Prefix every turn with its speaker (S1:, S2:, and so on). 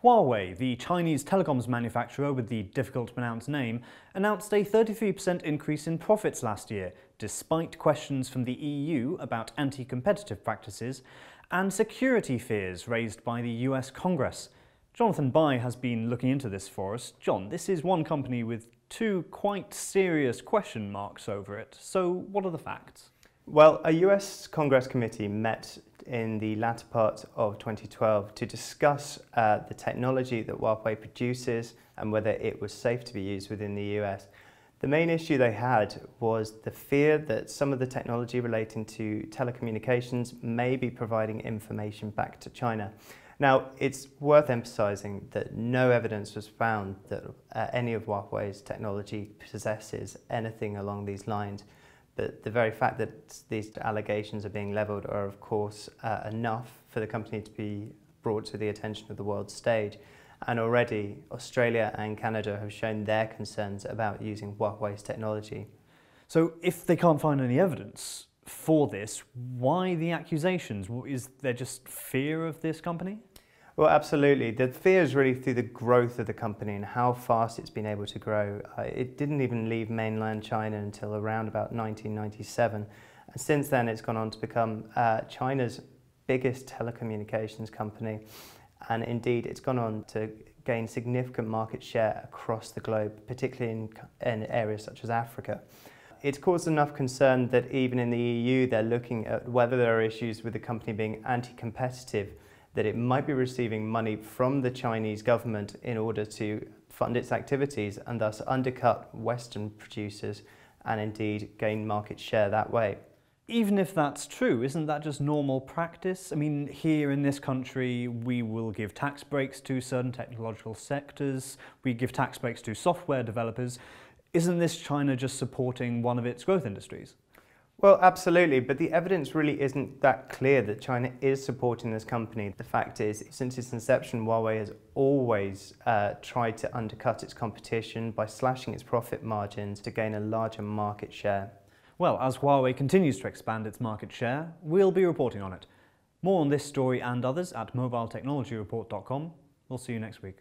S1: Huawei, the Chinese telecoms manufacturer with the difficult-to-pronounce name, announced a 33% increase in profits last year, despite questions from the EU about anti-competitive practices and security fears raised by the US Congress. Jonathan Bye has been looking into this for us. John, this is one company with two quite serious question marks over it. So what are the facts?
S2: Well, a US Congress committee met in the latter part of 2012 to discuss the technology that Huawei produces and whether it was safe to be used within the US. The main issue they had was the fear that some of the technology relating to telecommunications may be providing information back to China. Now, it's worth emphasizing that no evidence was found that any of Huawei's technology possesses anything along these lines. But the very fact that these allegations are being levelled are, of course, enough for the company to be brought to the attention of the world stage. And already, Australia and Canada have shown their concerns about using Huawei's technology.
S1: So if they can't find any evidence for this, why the accusations? Is there just fear of this company?
S2: Well, absolutely. The fear is really through the growth of the company and how fast it's been able to grow. It didn't even leave mainland China until around about 1997. And since then, it's gone on to become China's biggest telecommunications company. And indeed, it's gone on to gain significant market share across the globe, particularly in areas such as Africa. It's caused enough concern that even in the EU, they're looking at whether there are issues with the company being anti-competitive, that it might be receiving money from the Chinese government in order to fund its activities and thus undercut Western producers and indeed gain market share that way.
S1: Even if that's true, isn't that just normal practice? I mean, here in this country, we will give tax breaks to certain technological sectors, we give tax breaks to software developers. Isn't this China just supporting one of its growth industries?
S2: Well, absolutely, but the evidence really isn't that clear that China is supporting this company. The fact is, since its inception, Huawei has always tried to undercut its competition by slashing its profit margins to gain a larger market share.
S1: Well, as Huawei continues to expand its market share, we'll be reporting on it. More on this story and others at mobiletechnologyreport.com. We'll see you next week.